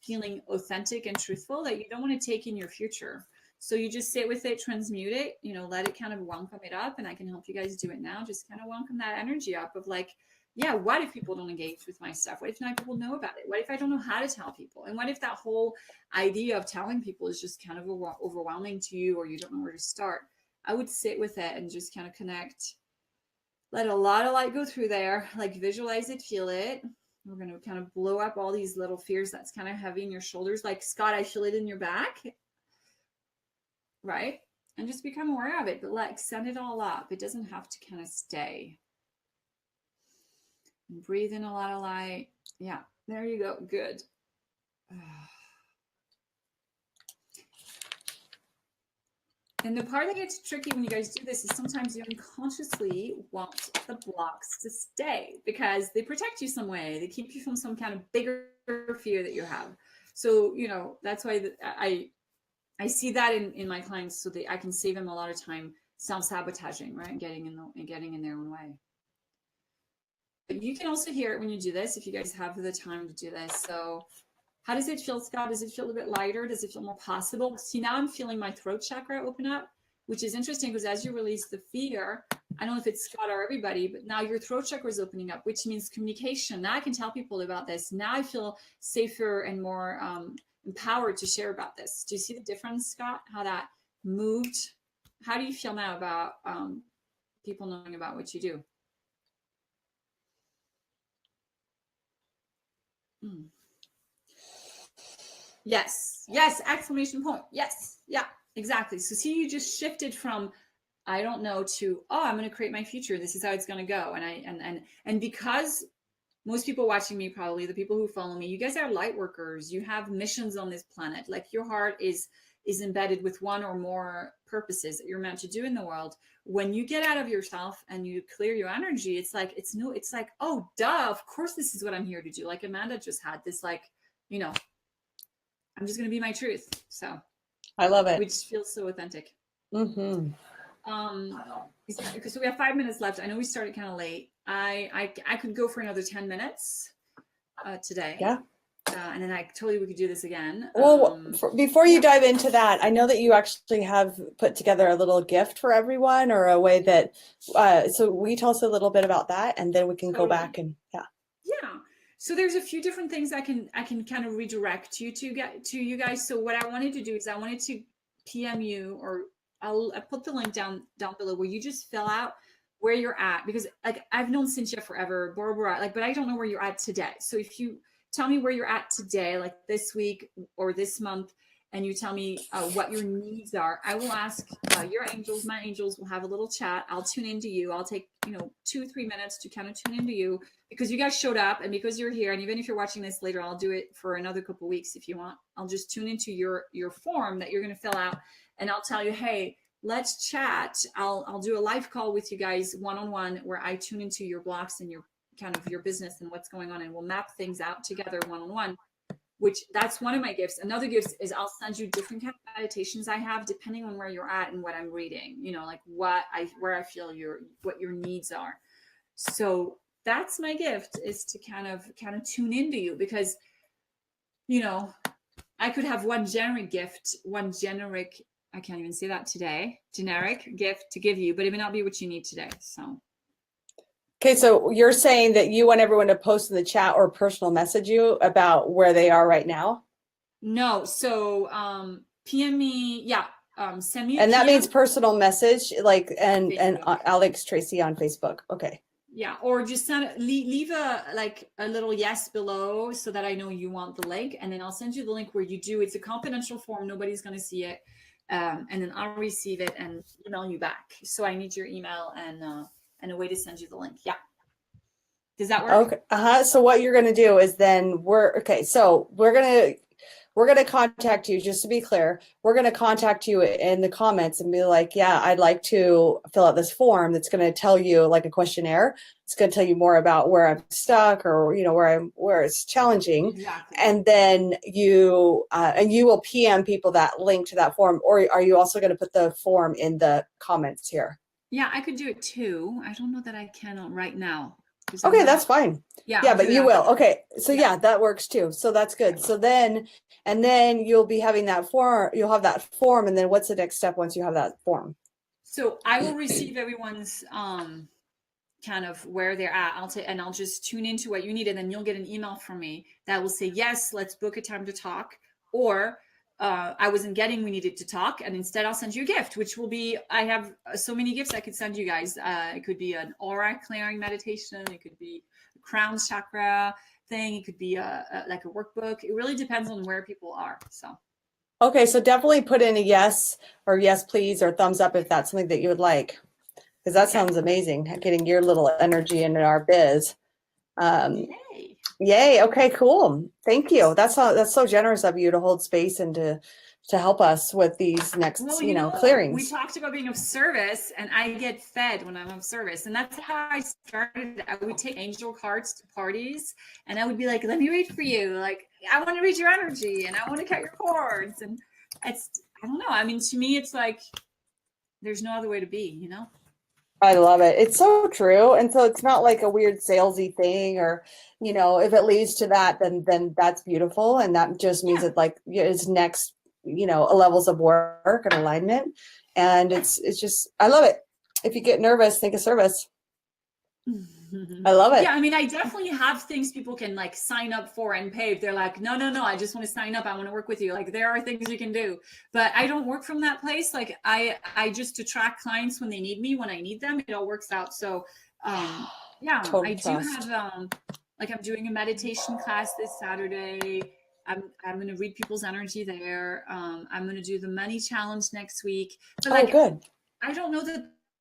feeling authentic and truthful, that you don't want to take in your future. So you just sit with it, transmute it, you know, let it kind of welcome it up. And I can help you guys do it now. Just kind of welcome that energy up of like, yeah, what if people don't engage with my stuff? What if not people know about it? What if I don't know how to tell people? And what if that whole idea of telling people is just kind of overwhelming to you, or you don't know where to start? I would sit with it and just kind of connect. Let a lot of light go through there, like visualize it, feel it. We're going to kind of blow up all these little fears that's kind of heavy in your shoulders. Like, Scott, I feel it in your back, right? And just become aware of it, but like send it all up. It doesn't have to kind of stay. Breathe in a lot of light. Yeah, there you go. Good. And the part that gets tricky when you guys do this is sometimes you unconsciously want the blocks to stay because they protect you some way. They keep you from some kind of bigger fear that you have. So, you know, that's why I see that in my clients, so that I can save them a lot of time self-sabotaging, right? Getting in their own way. But you can also hear it when you do this, if you guys have the time to do this. So how does it feel, Scott? Does it feel a bit lighter? Does it feel more possible? See, now I'm feeling my throat chakra open up, which is interesting because as you release the fear, I don't know if it's Scott or everybody, but now your throat chakra is opening up, which means communication. Now I can tell people about this. Now I feel safer and more empowered to share about this. Do you see the difference, Scott? How that moved? How do you feel now about people knowing about what you do? Yes, exclamation point. Yes, yeah, exactly. So see, you just shifted from I don't know to, oh, I'm going to create my future. This is how it's going to go. And because most people watching me, probably the people who follow me, you guys are light workers. You have missions on this planet. Like your heart is embedded with one or more purposes that you're meant to do in the world. When you get out of yourself and you clear your energy, it's like, oh, duh, of course, this is what I'm here to do. Like Amanda just had this, like, you know, I'm just going to be my truth. So I love it. Which feels so authentic. Mm-hmm. So we have 5 minutes left. I know we started kind of late. I could go for another 10 minutes today. Yeah. And then we could do this again. Well, before you dive into that, I know that you actually have put together a little gift for everyone, or a way that, so will you tell us a little bit about that, and then we can go back and, yeah. So there's a few different things I can kind of redirect you to you guys. So what I wanted to do is I wanted to PM you, or I'll put the link down below, where you just fill out where you're at, because like I've known Cynthia forever, Barbara, like, but I don't know where you're at today. So if you tell me where you're at today, like this week or this month, and you tell me what your needs are, I will ask your angels, my angels will have a little chat. I'll tune into you. I'll take, 2 or 3 minutes to kind of tune into you because you guys showed up and because you're here. And even if you're watching this later, I'll do it for another couple of weeks if you want. I'll just tune into your form that you're going to fill out, and I'll tell you, hey, let's chat. I'll do a live call with you guys one-on-one where I tune into your blocks and your kind of your business and what's going on, and we'll map things out together one-on-one, which that's one of my gifts. Another gift is I'll send you different kind of meditations I have depending on where you're at and what I'm reading, like where I feel what your needs are. So that's my gift, is to kind of tune into you, because I could have one generic gift, I can't even say that today, generic gift to give you, but it may not be what you need today. So Okay, so you're saying that you want everyone to post in the chat or personal message you about where they are right now? No, so PM me, send me. And that PM. means personal message, like and Alex Tracy on Facebook. Okay. Yeah, or just leave a little yes below so that I know you want the link, and then I'll send you the link where you do. It's a confidential form; nobody's going to see it, and then I'll receive it and email you back. So I need your email and a way to send you the link. Yeah. Does that work? Okay. So what you're going to do is then we're going to contact you, just to be clear. We're going to contact you in the comments and be like, yeah, I'd like to fill out this form that's going to tell you, like a questionnaire. It's going to tell you more about where I'm stuck or, where it's challenging. Exactly. And then you will PM people that link to that form, or are you also going to put the form in the comments here? Yeah, I could do it too. I don't know that I can right now. Okay, that's fine. Yeah, but you will. Okay, so yeah, that works too. So that's good. So then you'll be having that form. You'll have that form, and then what's the next step once you have that form? So I will receive everyone's kind of where they're at. I'll just tune into what you need, and then you'll get an email from me that will say, yes, let's book a time to talk, or I wasn't getting we needed to talk, and instead I'll send you a gift, which will be, I have so many gifts I could send you guys. It could be an aura clearing meditation, it could be a crown chakra thing, it could be like a workbook. It really depends on where people are. So okay, so definitely put in a yes or yes please or thumbs up if that's something that you would like, because that sounds amazing, getting your little energy into our biz. Yay. Okay, cool. Thank you. That's so generous of you to hold space and to help us with these next, clearings. We talked about being of service, and I get fed when I'm of service. And that's how I started. I would take angel cards to parties, and I would be like, let me read for you. Like, I want to read your energy, and I want to cut your cords. And I don't know. I mean, to me, it's like, there's no other way to be, I love it. It's so true. And so it's not like a weird salesy thing, or, if it leads to that, then that's beautiful. And that just means that it's next, levels of work and alignment. And it's just, I love it. If you get nervous, think of service. I love it. Yeah, I mean, I definitely have things people can sign up for and pay. If they're like, no, I just want to sign up. I want to work with you. Like, there are things you can do, but I don't work from that place. Like, I just attract clients when they need me, when I need them. It all works out. So, yeah, total I trust. Do have, I'm doing a meditation class this Saturday. I'm going to read people's energy there. I'm going to do the money challenge next week. But good. I don't know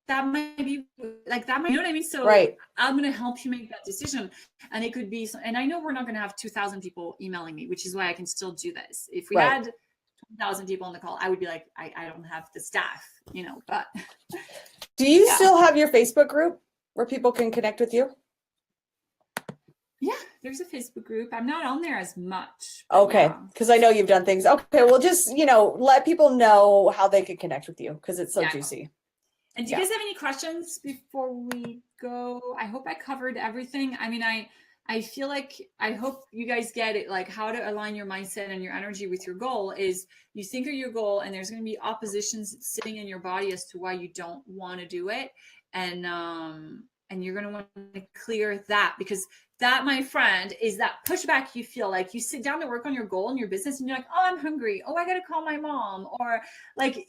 that might be that might, you know what I mean? So right. I'm going to help you make that decision. And it could be, and I know we're not going to have 2,000 people emailing me, which is why I can still do this. If we had 2,000 people on the call, I would be like, I don't have the staff, but. Do you still have your Facebook group where people can connect with you? Yeah, there's a Facebook group. I'm not on there as much. Okay, because I know you've done things. Okay, well, just, let people know how they can connect with you, because it's so juicy. And do you guys have any questions before we go? I hope I covered everything. I mean, I feel like, I hope you guys get it, like how to align your mindset and your energy with your goal is you think of your goal, and there's going to be oppositions sitting in your body as to why you don't want to do it. And you're going to want to clear that, because that, my friend, is that pushback you feel. Like, you sit down to work on your goal in your business and you're like, oh, I'm hungry. Oh, I got to call my mom. Or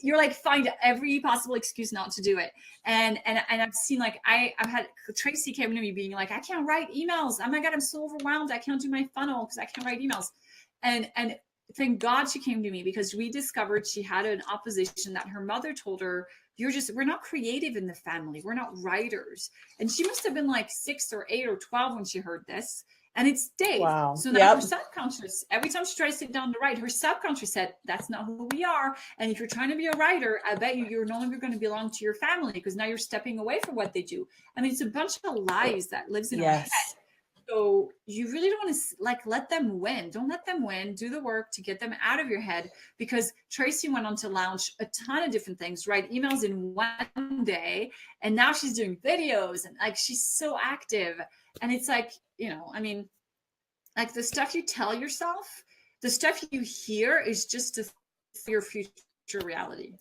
you're find every possible excuse not to do it. And I've seen, I've had Tracy came to me being like, I can't write emails. Oh my God, I'm so overwhelmed. I can't do my funnel because I can't write emails. And thank God she came to me, because we discovered she had an opposition that her mother told her, we're not creative in the family. We're not writers. And she must have been like 6 or 8 or 12 when she heard this. And it stayed. Wow. So now her subconscious, every time she tries to sit down to write, her subconscious said, that's not who we are. And if you're trying to be a writer, I bet you're no longer going to belong to your family, because now you're stepping away from what they do. I mean, it's a bunch of lies that lives in our head. So you really don't want to like let them win. Don't let them win. Do the work to get them out of your head, because Tracy went on to launch a ton of different things, write emails in one day. And now she's doing videos, and like, she's so active. And it's like, you know, I mean, like the stuff you tell yourself, the stuff you hear is just your future reality.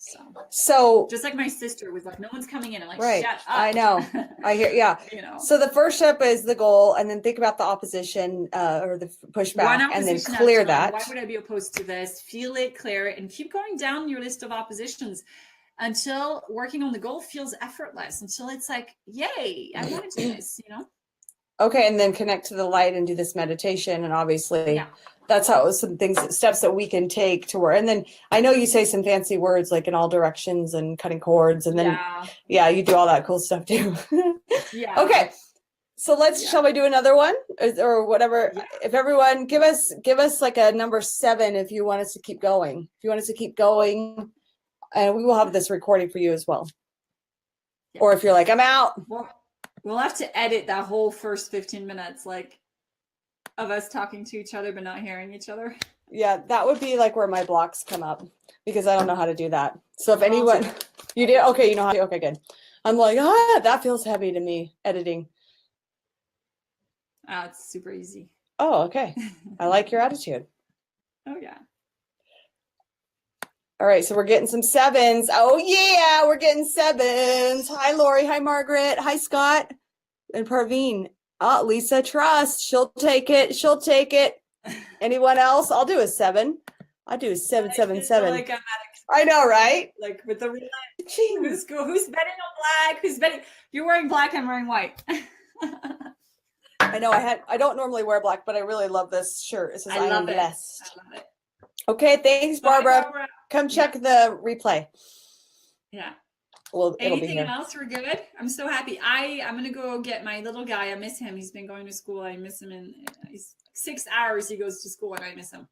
So just like my sister was like, no one's coming in. I'm like, shut up. I know. I hear, yeah. You know. So the first step is the goal, and then think about the opposition or the pushback, and then clear that. Why would I be opposed to this? Feel it, clear it, and keep going down your list of oppositions until working on the goal feels effortless, until it's like, yay, I want to do this, you know? Okay, and then connect to the light and do this meditation. And obviously that's how some steps that we can take to work. And then I know you say some fancy words like in all directions and cutting cords. And then, you do all that cool stuff too. Okay. So shall we do another one or whatever? Yeah. If everyone give us like a number 7, if you want us to keep going, and we will have this recording for you as well. Yeah. Or if you're like, I'm out. We'll have to edit that whole first 15 minutes, like, of us talking to each other but not hearing each other. Yeah, that would be like where my blocks come up, because I don't know how to do that. So if anyone, you did, okay, you know how to, okay, good. I'm like, that feels heavy to me, editing. It's super easy. Oh, okay. I like your attitude. Oh, yeah. All right, so we're getting some 7s. Oh, yeah, we're getting 7s. Hi, Lori. Hi, Margaret. Hi, Scott. And Parveen. Oh, Lisa Trust. She'll take it. Anyone else? I'll do a 7. I'll do a 777. Like I know, right? Like with the who's betting on black? Who's betting? You're wearing black. I'm wearing white. I know. I don't normally wear black, but I really love this shirt. It says I am blessed. I love it. Okay, thanks, Barbara. Come check the replay. Yeah. Well, anything else? We're good. I'm so happy. I'm gonna go get my little guy. I miss him. He's been going to school. I miss him, he's 6 hours. He goes to school, and I miss him.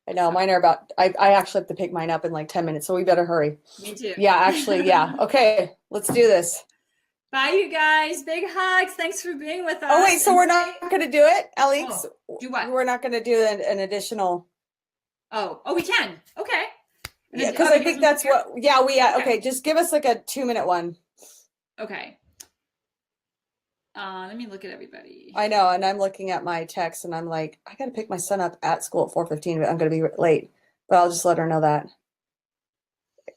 I know. Mine are about. I actually have to pick mine up in like 10 minutes, so we better hurry. Me too. Yeah, actually, yeah. Okay, let's do this. Bye, you guys. Big hugs. Thanks for being with us. Oh wait, so we're not gonna do it, Alex? Do what? We're not gonna do an additional. Oh, we can. Okay. Yeah, because I think that's what. Yeah, okay. Just give us like a 2-minute one. Okay. Let me look at everybody. I know, and I'm looking at my text, and I'm like, I got to pick my son up at school at 4:15, but I'm going to be late. But I'll just let her know that.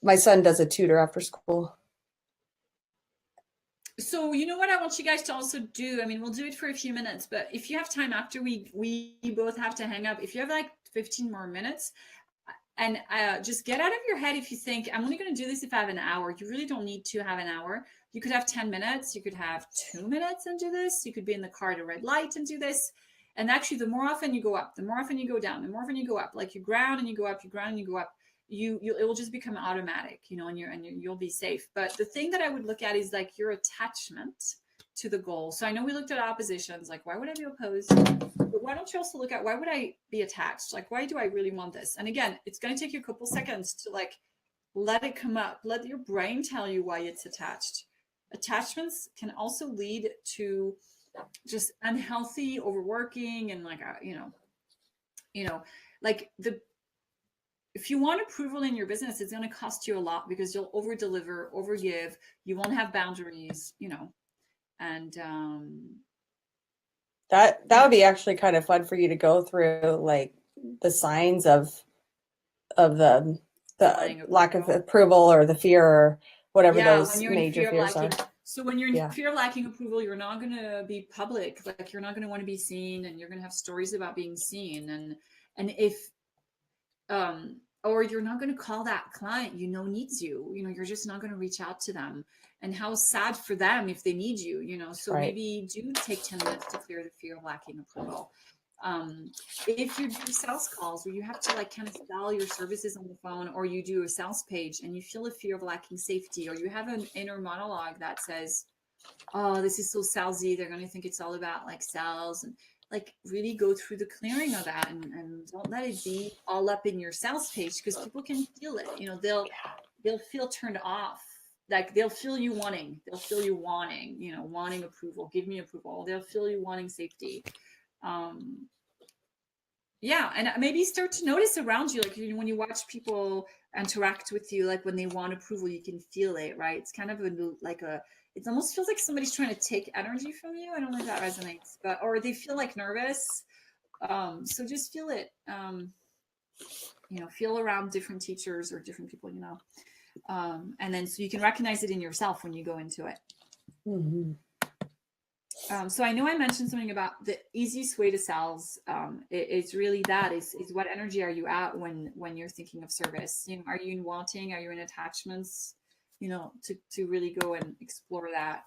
My son does a tutor after school. So you know what I want you guys to also do? I mean, we'll do it for a few minutes, but if you have time after we both have to hang up, if you have like 15 more minutes, and just get out of your head if you think, I'm only going to do this if I have an hour. You really don't need to have an hour. You could have 10 minutes. You could have 2 minutes and do this. You could be in the car at a red light and do this. And actually, the more often you go up, the more often you go down, the more often you go up, like you ground and you go up, you ground and you go up, it will just become automatic, you know, and you'll be safe. But the thing that I would look at is like your attachment to the goal. So I know we looked at oppositions, like why would I be opposed? But why don't you also look at why would I be attached? Like, why do I really want this? And again, it's going to take you a couple seconds to like let it come up. Let your brain tell you why it's attached. Attachments can also lead to just unhealthy overworking and like like if you want approval in your business, it's going to cost you a lot because you'll over deliver, over give. You won't have boundaries, you know. And that would be actually kind of fun for you to go through, like the signs of the lack of approval or the fear or whatever those major fears are. So when you're in fear of lacking approval, you're not going to be public. Like you're not going to want to be seen, and you're going to have stories about being seen. And if or you're not going to call that client needs you. You know, you're just not going to reach out to them. And how sad for them if they need you, you know. So maybe do take 10 minutes to clear the fear of lacking approval. If you do sales calls where you have to like kind of sell your services on the phone, or you do a sales page and you feel a fear of lacking safety, or you have an inner monologue that says, oh, this is so salesy, they're going to think it's all about like sales, and like really go through the clearing of that, and don't let it be all up in your sales page, because people can feel it. You know, they'll feel turned off. Like they'll feel you wanting, you know, wanting approval, give me approval. They'll feel you wanting safety. Yeah, and maybe start to notice around you, like when you watch people interact with you, like when they want approval, you can feel it, right? It's kind of it almost feels like somebody's trying to take energy from you. I don't know if that resonates, but, or they feel like nervous. So just feel it, you know, feel around different teachers or different people, you know, and then so you can recognize it in yourself when you go into it. Mm-hmm. So I know I mentioned something about the easiest way to sales. It's really that is what energy are you at when you're thinking of service? You know, are you in wanting? Are you in attachments? You know, to really go and explore that.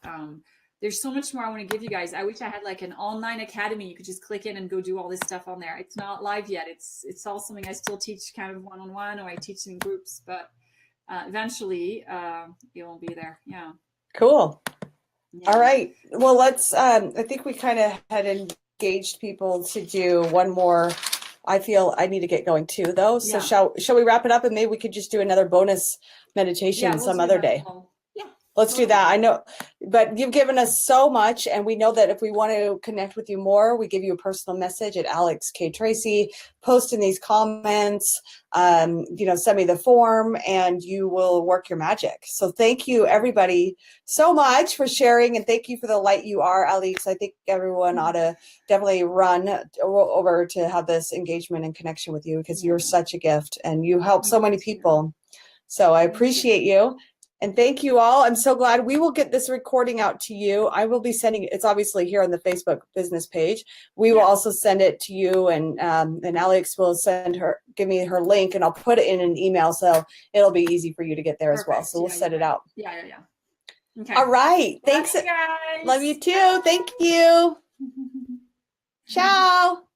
There's so much more I want to give you guys. I wish I had like an online academy. You could just click in and go do all this stuff on there. It's not live yet. It's all something I still teach kind of one-on-one, or I teach in groups, but eventually it will be there. Yeah. Cool. Yeah. All right. Well, let's, I think we kind of had engaged people to do one more. I feel I need to get going too, though. So Yeah. shall we wrap it up, and maybe we could just do another bonus meditation We'll some do other that. day? Yeah. Let's do that. I know, but you've given us so much, and we know that if we want to connect with you more, we give you a personal message at Alex K. Tracy. Post in these comments, you know, send me the form, and you will work your magic. So thank you, everybody, so much for sharing, and thank you for the light you are, Alex. I think everyone ought to definitely run over to have this engagement and connection with you, because you're such a gift, and you help so many people. So I appreciate you. And thank you all. I'm so glad. We will get this recording out to you. I will be sending it. It's obviously here on the Facebook business page. We will also send it to you, and Alex will give me her link, and I'll put it in an email, so it'll be easy for you to get there as well. So we'll set it out. Yeah. Okay. All right. Thanks. Love you guys. Love you too. Thank you. Ciao.